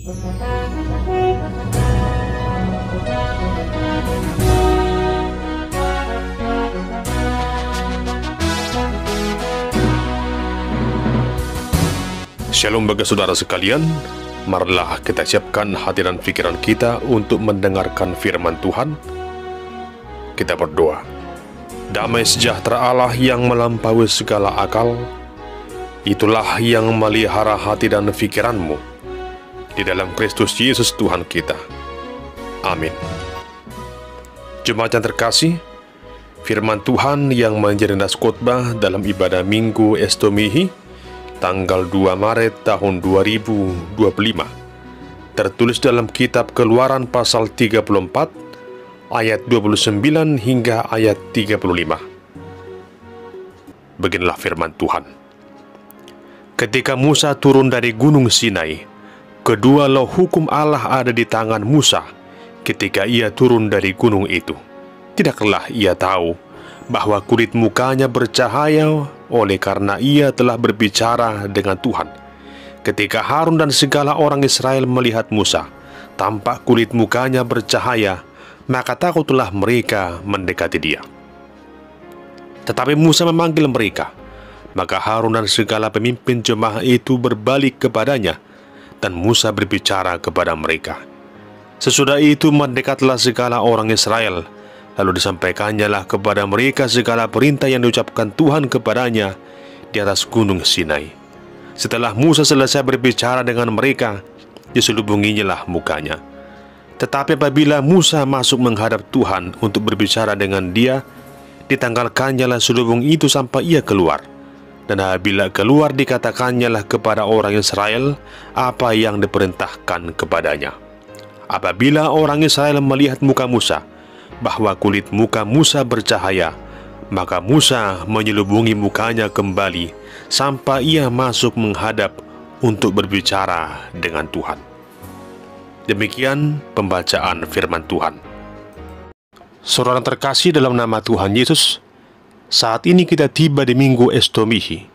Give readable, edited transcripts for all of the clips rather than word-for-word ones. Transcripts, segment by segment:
Shalom bagi saudara sekalian, marilah kita siapkan hati dan pikiran kita untuk mendengarkan firman Tuhan. Kita berdoa. Damai sejahtera Allah yang melampaui segala akal, itulah yang memelihara hati dan pikiranmu di dalam Kristus Yesus Tuhan kita. Amin. Jemaat yang terkasih, firman Tuhan yang menjadi nas khotbah dalam ibadah Minggu Estomihi tanggal 2 Maret tahun 2025 tertulis dalam kitab Keluaran pasal 34 ayat 29 hingga ayat 35. Beginilah firman Tuhan. Ketika Musa turun dari gunung Sinai, kedua loh hukum Allah ada di tangan Musa ketika ia turun dari gunung itu. Tidaklah ia tahu bahwa kulit mukanya bercahaya oleh karena ia telah berbicara dengan Tuhan. Ketika Harun dan segala orang Israel melihat Musa, tampak kulit mukanya bercahaya, maka takutlah mereka mendekati dia. Tetapi Musa memanggil mereka, maka Harun dan segala pemimpin jemaah itu berbalik kepadanya, dan Musa berbicara kepada mereka. Sesudah itu mendekatlah segala orang Israel, lalu disampaikannya kepada mereka segala perintah yang diucapkan Tuhan kepadanya di atas gunung Sinai. Setelah Musa selesai berbicara dengan mereka, diselubunginya mukanya. Tetapi apabila Musa masuk menghadap Tuhan untuk berbicara dengan dia, ditanggalkannya selubung itu sampai ia keluar. Dan apabila keluar, dikatakannya kepada orang Israel apa yang diperintahkan kepadanya. Apabila orang Israel melihat muka Musa, bahwa kulit muka Musa bercahaya, maka Musa menyelubungi mukanya kembali sampai ia masuk menghadap untuk berbicara dengan Tuhan. Demikian pembacaan firman Tuhan. Saudara terkasih dalam nama Tuhan Yesus, saat ini kita tiba di Minggu Estomihi,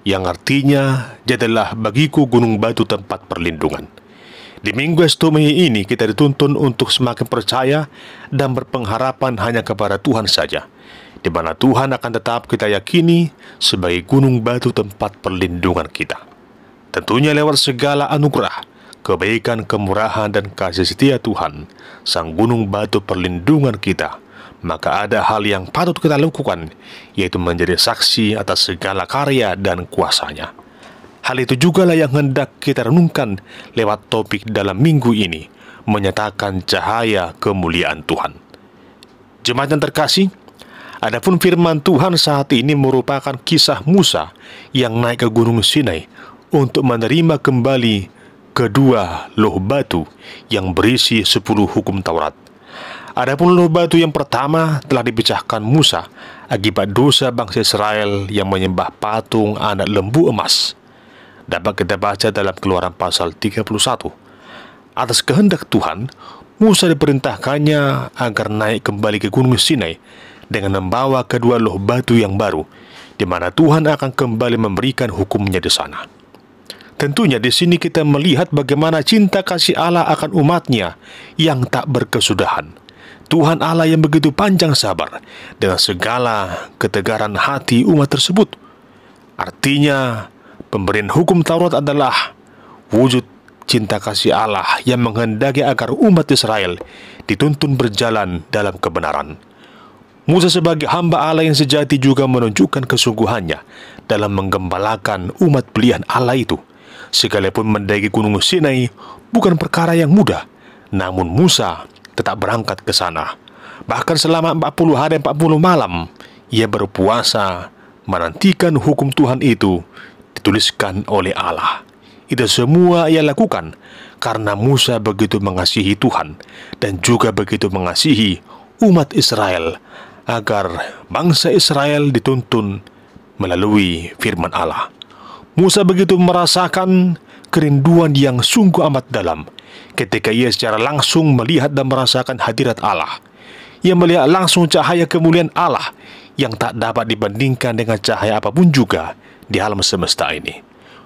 yang artinya jadilah bagiku gunung batu tempat perlindungan. Di Minggu Estomihi ini kita dituntun untuk semakin percaya dan berpengharapan hanya kepada Tuhan saja, di mana Tuhan akan tetap kita yakini sebagai gunung batu tempat perlindungan kita. Tentunya lewat segala anugerah, kebaikan, kemurahan, dan kasih setia Tuhan, sang gunung batu perlindungan kita, maka ada hal yang patut kita lakukan, yaitu menjadi saksi atas segala karya dan kuasa-Nya. Hal itu jugalah yang hendak kita renungkan lewat topik dalam minggu ini, menyatakan cahaya kemuliaan Tuhan. Jemaat yang terkasih, adapun firman Tuhan saat ini merupakan kisah Musa yang naik ke gunung Sinai untuk menerima kembali kedua loh batu yang berisi 10 hukum Taurat. Adapun loh batu yang pertama telah dipecahkan Musa akibat dosa bangsa Israel yang menyembah patung anak lembu emas. Dapat kita baca dalam Keluaran pasal 31. Atas kehendak Tuhan, Musa diperintahkannya agar naik kembali ke gunung Sinai dengan membawa kedua loh batu yang baru, di mana Tuhan akan kembali memberikan hukumnya di sana. Tentunya di sini kita melihat bagaimana cinta kasih Allah akan umat-Nya yang tak berkesudahan. Tuhan Allah yang begitu panjang sabar dengan segala ketegaran hati umat tersebut. Artinya, pemberian hukum Taurat adalah wujud cinta kasih Allah yang menghendaki agar umat Israel dituntun berjalan dalam kebenaran. Musa sebagai hamba Allah yang sejati juga menunjukkan kesungguhannya dalam menggembalakan umat pilihan Allah itu. Sekalipun mendaki gunung Sinai bukan perkara yang mudah, namun Musa tetap berangkat ke sana. Bahkan selama 40 hari 40 malam, ia berpuasa menantikan hukum Tuhan itu dituliskan oleh Allah. Itu semua ia lakukan karena Musa begitu mengasihi Tuhan dan juga begitu mengasihi umat Israel, agar bangsa Israel dituntun melalui firman Allah. Musa begitu merasakan kerinduan yang sungguh amat dalam ketika ia secara langsung melihat dan merasakan hadirat Allah. Ia melihat langsung cahaya kemuliaan Allah yang tak dapat dibandingkan dengan cahaya apapun juga di alam semesta ini.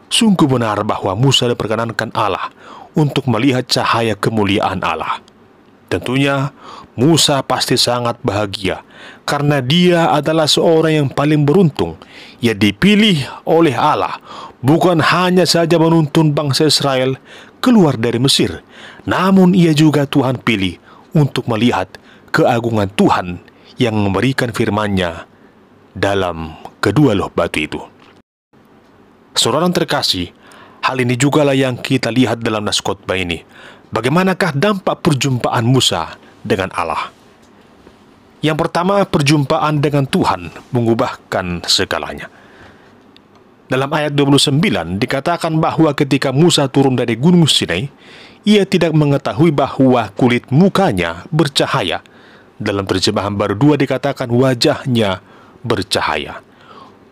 Sungguh benar bahwa Musa diperkenankan Allah untuk melihat cahaya kemuliaan Allah. Tentunya Musa pasti sangat bahagia karena dia adalah seorang yang paling beruntung yang dipilih oleh Allah, bukan hanya saja menuntun bangsa Israel keluar dari Mesir, namun ia juga Tuhan pilih untuk melihat keagungan Tuhan yang memberikan firman-Nya dalam kedua loh batu itu. Saudara terkasih, hal ini jugalah yang kita lihat dalam nas khotbah ini. Bagaimanakah dampak perjumpaan Musa dengan Allah? Yang pertama, perjumpaan dengan Tuhan mengubahkan segalanya. Dalam ayat 29 dikatakan bahwa ketika Musa turun dari gunung Sinai, ia tidak mengetahui bahwa kulit mukanya bercahaya. Dalam terjemahan baru 2 dikatakan wajahnya bercahaya.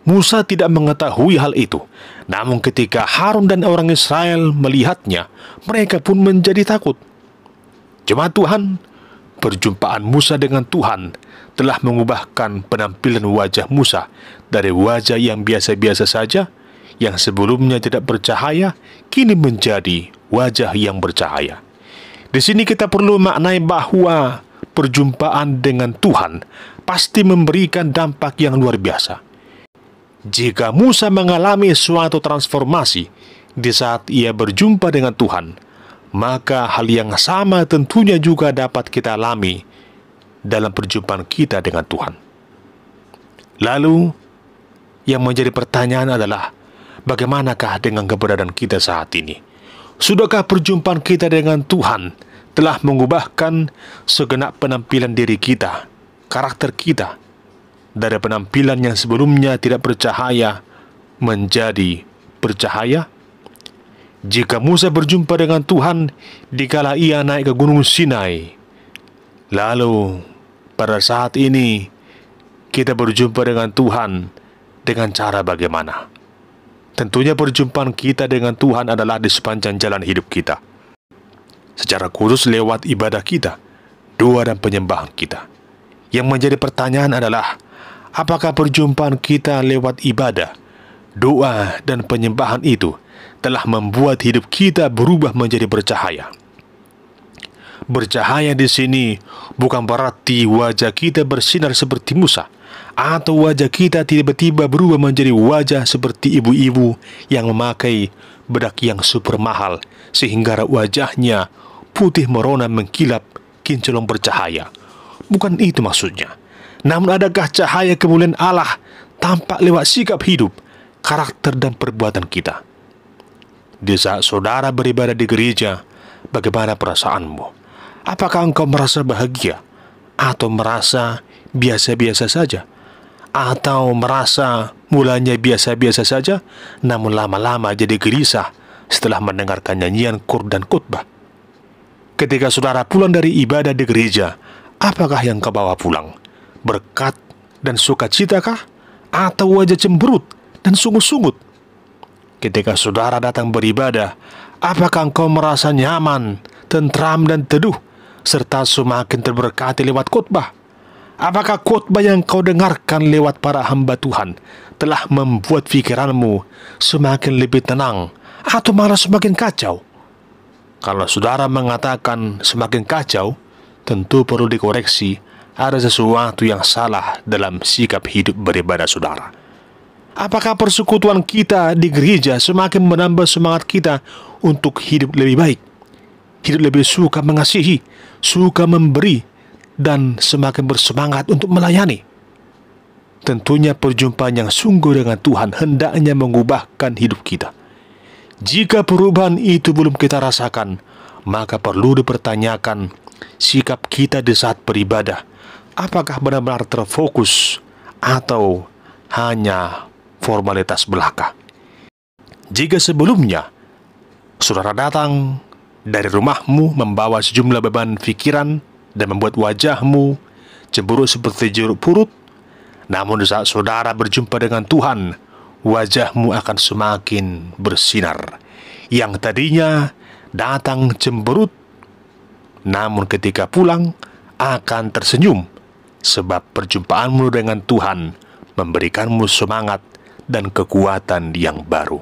Musa tidak mengetahui hal itu. Namun ketika Harun dan orang Israel melihatnya, mereka pun menjadi takut. Jemaat Tuhan, perjumpaan Musa dengan Tuhan telah mengubahkan penampilan wajah Musa dari wajah yang biasa-biasa saja, yang sebelumnya tidak bercahaya, kini menjadi wajah yang bercahaya. Di sini kita perlu maknai bahwa perjumpaan dengan Tuhan pasti memberikan dampak yang luar biasa. Jika Musa mengalami suatu transformasi di saat ia berjumpa dengan Tuhan, maka hal yang sama tentunya juga dapat kita alami dalam perjumpaan kita dengan Tuhan. Lalu, yang menjadi pertanyaan adalah, bagaimanakah dengan keberadaan kita saat ini? Sudahkah perjumpaan kita dengan Tuhan telah mengubahkan segenap penampilan diri kita, karakter kita, dari penampilan yang sebelumnya tidak bercahaya menjadi bercahaya? Jika Musa berjumpa dengan Tuhan dikala ia naik ke gunung Sinai, lalu pada saat ini kita berjumpa dengan Tuhan dengan cara bagaimana? Tentunya perjumpaan kita dengan Tuhan adalah di sepanjang jalan hidup kita, secara khusus lewat ibadah kita, doa dan penyembahan kita. Yang menjadi pertanyaan adalah, apakah perjumpaan kita lewat ibadah, doa, dan penyembahan itu telah membuat hidup kita berubah menjadi bercahaya? Bercahaya di sini bukan berarti wajah kita bersinar seperti Musa, atau wajah kita tiba-tiba berubah menjadi wajah seperti ibu-ibu yang memakai bedak yang super mahal, sehingga wajahnya putih merona mengkilap kinclong bercahaya. Bukan itu maksudnya. Namun adakah cahaya kemuliaan Allah tampak lewat sikap hidup, karakter dan perbuatan kita? Di saat saudara beribadah di gereja, bagaimana perasaanmu? Apakah engkau merasa bahagia? Atau merasa biasa-biasa saja? Atau merasa mulanya biasa-biasa saja, namun lama-lama jadi gelisah setelah mendengarkan nyanyian kur dan khotbah? Ketika saudara pulang dari ibadah di gereja, apakah yang kau bawa pulang? Berkat dan sukacitakah, atau wajah cemberut dan sungut-sungut? Ketika saudara datang beribadah, apakah engkau merasa nyaman, tentram dan teduh, serta semakin terberkati lewat khotbah? Apakah khotbah yang kau dengarkan lewat para hamba Tuhan telah membuat pikiranmu semakin lebih tenang, atau malah semakin kacau? Kalau saudara mengatakan semakin kacau, tentu perlu dikoreksi. Ada sesuatu yang salah dalam sikap hidup beribadah saudara. Apakah persekutuan kita di gereja semakin menambah semangat kita untuk hidup lebih baik, hidup lebih suka mengasihi, suka memberi, dan semakin bersemangat untuk melayani? Tentunya perjumpaan yang sungguh dengan Tuhan hendaknya mengubahkan hidup kita. Jika perubahan itu belum kita rasakan, maka perlu dipertanyakan sikap kita di saat beribadah. Apakah benar-benar terfokus atau hanya formalitas belaka? Jika sebelumnya saudara datang dari rumahmu membawa sejumlah beban pikiran dan membuat wajahmu cemburu seperti jeruk purut, namun di saat saudara berjumpa dengan Tuhan, wajahmu akan semakin bersinar. Yang tadinya datang cemberut, namun ketika pulang akan tersenyum, sebab perjumpaanmu dengan Tuhan memberikanmu semangat dan kekuatan yang baru.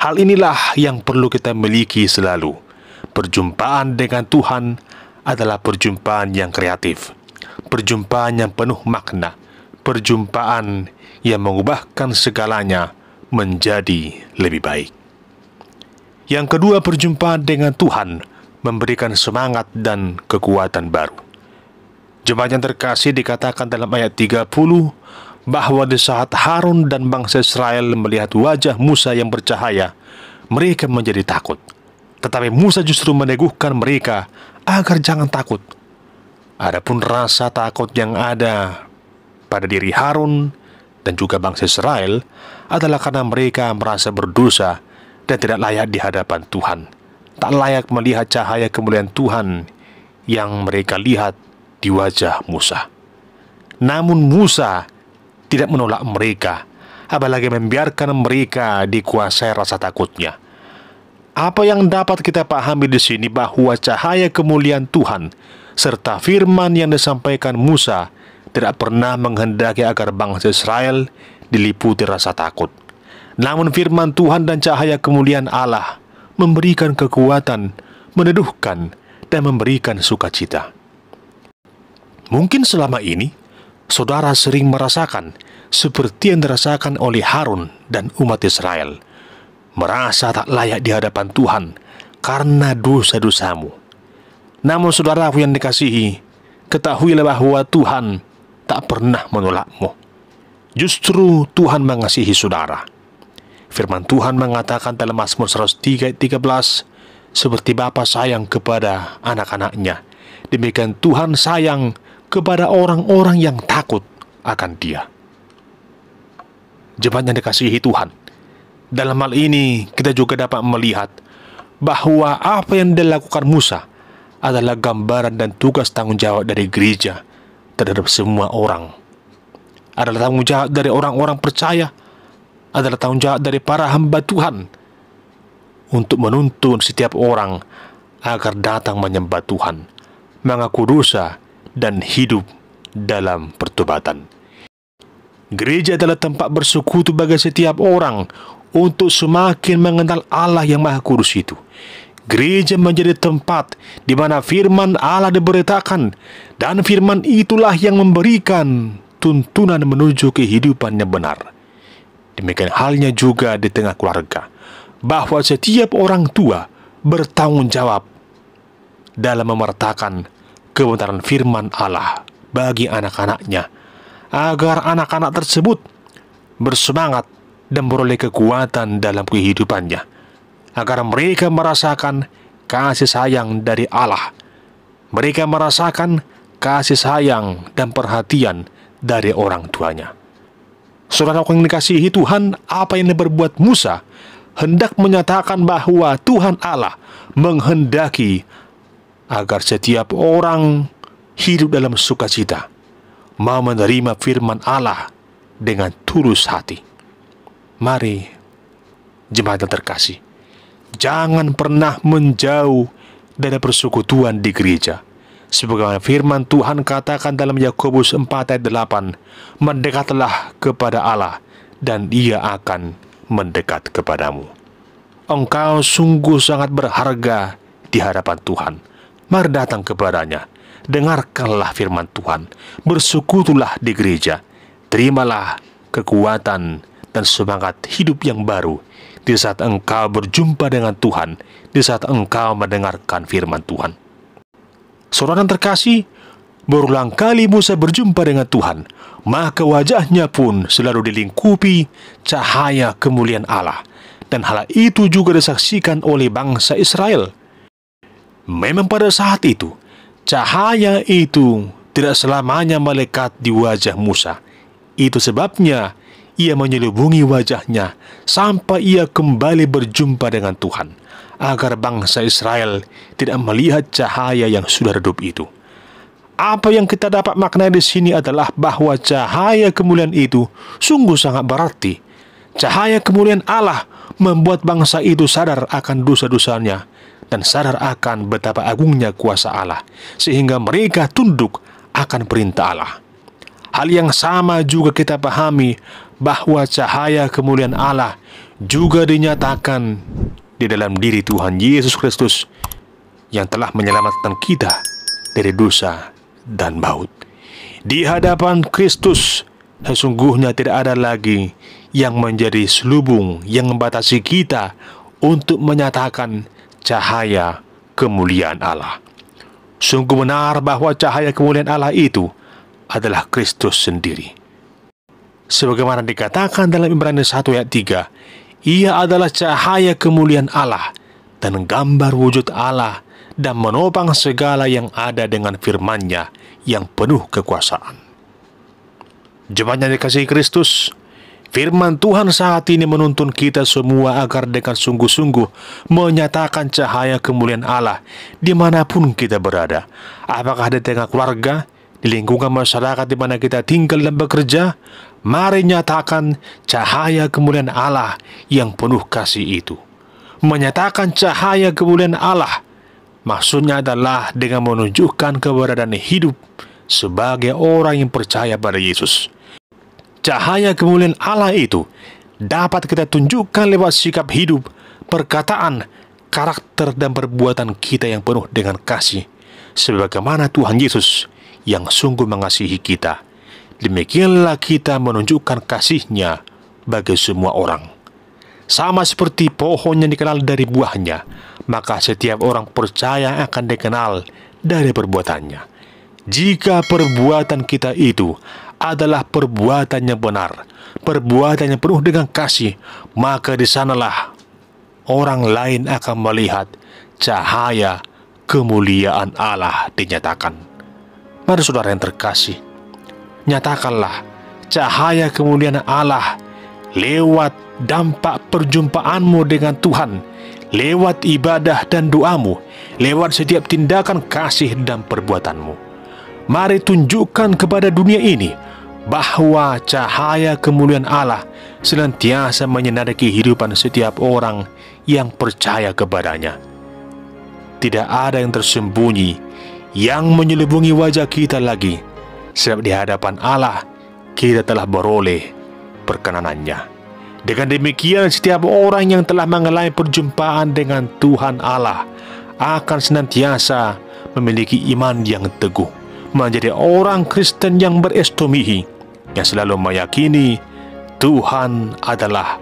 Hal inilah yang perlu kita miliki selalu. Perjumpaan dengan Tuhan adalah perjumpaan yang kreatif, perjumpaan yang penuh makna, perjumpaan yang mengubahkan segalanya menjadi lebih baik. Yang kedua, perjumpaan dengan Tuhan memberikan semangat dan kekuatan baru. Jemaat yang terkasih, dikatakan dalam ayat 30 bahwa di saat Harun dan bangsa Israel melihat wajah Musa yang bercahaya, mereka menjadi takut. Tetapi Musa justru meneguhkan mereka agar jangan takut. Adapun rasa takut yang ada pada diri Harun dan juga bangsa Israel adalah karena mereka merasa berdosa dan tidak layak di hadapan Tuhan, tak layak melihat cahaya kemuliaan Tuhan yang mereka lihat di wajah Musa. Namun Musa tidak menolak mereka, apalagi membiarkan mereka dikuasai rasa takutnya. Apa yang dapat kita pahami di sini bahwa cahaya kemuliaan Tuhan serta firman yang disampaikan Musa tidak pernah menghendaki agar bangsa Israel diliputi rasa takut. Namun firman Tuhan dan cahaya kemuliaan Allah memberikan kekuatan, meneduhkan, dan memberikan sukacita. Mungkin selama ini saudara sering merasakan seperti yang dirasakan oleh Harun dan umat Israel, merasa tak layak di hadapan Tuhan karena dosa-dosamu. Namun saudaraku yang dikasihi, ketahuilah bahwa Tuhan tak pernah menolakmu. Justru Tuhan mengasihi saudara. Firman Tuhan mengatakan dalam Mazmur 103 ayat 13, seperti Bapa sayang kepada anak-anaknya, demikian Tuhan sayang kepada orang-orang yang takut akan Dia. Jemaat yang dikasihi Tuhan, dalam hal ini kita juga dapat melihat bahwa apa yang dilakukan Musa adalah gambaran dan tugas tanggung jawab dari gereja terhadap semua orang. Adalah tanggung jawab dari orang-orang percaya, adalah tanggung jawab dari para hamba Tuhan untuk menuntun setiap orang agar datang menyembah Tuhan, mengaku dosa, dan hidup dalam pertobatan. Gereja adalah tempat bersekutu bagi setiap orang untuk semakin mengenal Allah yang Maha Kudus itu. Gereja menjadi tempat di mana firman Allah diberitakan, dan firman itulah yang memberikan tuntunan menuju kehidupan yang benar. Demikian halnya juga di tengah keluarga, bahwa setiap orang tua bertanggung jawab dalam memertakan kebenaran firman Allah bagi anak-anaknya, agar anak-anak tersebut bersemangat dan beroleh kekuatan dalam kehidupannya, agar mereka merasakan kasih sayang dari Allah. Mereka merasakan kasih sayang dan perhatian dari orang tuanya. Saudara yang dikasihi Tuhan, apa yang diperbuat Musa hendak menyatakan bahwa Tuhan Allah menghendaki agar setiap orang hidup dalam sukacita, mau menerima firman Allah dengan tulus hati. Mari, jemaat yang terkasih, jangan pernah menjauh dari persekutuan di gereja. Sebagaimana firman Tuhan katakan dalam Yakobus 4 ayat 8, mendekatlah kepada Allah dan Ia akan mendekat kepadamu. Engkau sungguh sangat berharga di hadapan Tuhan. Mari datang kepadanya, dengarkanlah firman Tuhan, bersekutulah di gereja, terimalah kekuatan dan semangat hidup yang baru di saat engkau berjumpa dengan Tuhan, di saat engkau mendengarkan firman Tuhan. Saudara yang terkasih, berulang kali Musa berjumpa dengan Tuhan, maka wajahnya pun selalu dilingkupi cahaya kemuliaan Allah, dan hal itu juga disaksikan oleh bangsa Israel. Memang pada saat itu, cahaya itu tidak selamanya melekat di wajah Musa. Itu sebabnya ia menyelubungi wajahnya sampai ia kembali berjumpa dengan Tuhan, agar bangsa Israel tidak melihat cahaya yang sudah redup itu. Apa yang kita dapat maknai di sini adalah bahwa cahaya kemuliaan itu sungguh sangat berarti. Cahaya kemuliaan Allah membuat bangsa itu sadar akan dosa-dosanya dan sadar akan betapa agungnya kuasa Allah, sehingga mereka tunduk akan perintah Allah. Hal yang sama juga kita pahami bahwa cahaya kemuliaan Allah juga dinyatakan di dalam diri Tuhan Yesus Kristus yang telah menyelamatkan kita dari dosa dan maut. Di hadapan Kristus, sesungguhnya tidak ada lagi yang menjadi selubung yang membatasi kita untuk menyatakan cahaya kemuliaan Allah. Sungguh benar bahwa cahaya kemuliaan Allah itu adalah Kristus sendiri. Sebagaimana dikatakan dalam Ibrani 1 ayat 3, Ia adalah cahaya kemuliaan Allah dan gambar wujud Allah dan menopang segala yang ada dengan firman-Nya yang penuh kekuasaan. Jemaat yang dikasihi Kristus, firman Tuhan saat ini menuntun kita semua agar dengan sungguh-sungguh menyatakan cahaya kemuliaan Allah dimanapun kita berada. Apakah di tengah keluarga, di lingkungan masyarakat di mana kita tinggal dan bekerja, mari nyatakan cahaya kemuliaan Allah yang penuh kasih itu. Menyatakan cahaya kemuliaan Allah maksudnya adalah dengan menunjukkan keberadaan hidup sebagai orang yang percaya pada Yesus. Cahaya kemuliaan Allah itu dapat kita tunjukkan lewat sikap hidup, perkataan, karakter, dan perbuatan kita yang penuh dengan kasih. Sebagaimana Tuhan Yesus yang sungguh mengasihi kita, demikianlah kita menunjukkan kasih-Nya bagi semua orang. Sama seperti pohon yang dikenal dari buahnya, maka setiap orang percaya akan dikenal dari perbuatannya. Jika perbuatan kita itu adalah perbuatan yang benar, perbuatan yang penuh dengan kasih, maka di sanalah orang lain akan melihat cahaya kemuliaan Allah dinyatakan. Mari saudara yang terkasih, nyatakanlah cahaya kemuliaan Allah lewat dampak perjumpaanmu dengan Tuhan, lewat ibadah dan doamu, lewat setiap tindakan kasih dan perbuatanmu. Mari tunjukkan kepada dunia ini bahwa cahaya kemuliaan Allah senantiasa menyinari kehidupan setiap orang yang percaya kepadanya. Tidak ada yang tersembunyi yang menyelubungi wajah kita lagi, sebab di hadapan Allah kita telah beroleh perkenanannya. Dengan demikian, setiap orang yang telah mengalami perjumpaan dengan Tuhan Allah akan senantiasa memiliki iman yang teguh, menjadi orang Kristen yang berestomihi, yang selalu meyakini Tuhan adalah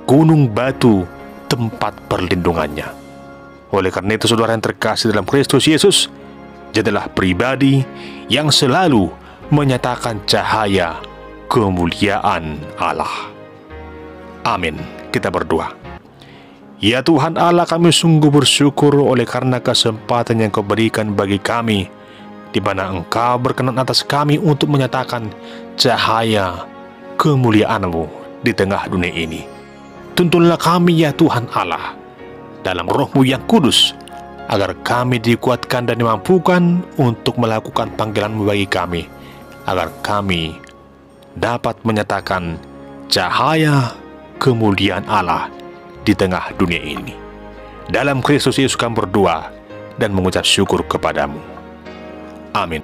gunung batu tempat perlindungannya. Oleh karena itu, saudara yang terkasih dalam Kristus Yesus, jadilah pribadi yang selalu menyatakan cahaya kemuliaan Allah. Amin. Kita berdoa. Ya Tuhan Allah, kami sungguh bersyukur oleh karena kesempatan yang Kau berikan bagi kami, di mana Engkau berkenan atas kami untuk menyatakan cahaya kemuliaan-Mu di tengah dunia ini. Tuntunlah kami ya Tuhan Allah, dalam Roh-Mu yang kudus, agar kami dikuatkan dan dimampukan untuk melakukan panggilan-Mu bagi kami, agar kami dapat menyatakan cahaya kemuliaan Allah di tengah dunia ini. Dalam Kristus Yesus kami berdoa dan mengucap syukur kepadamu. Amin.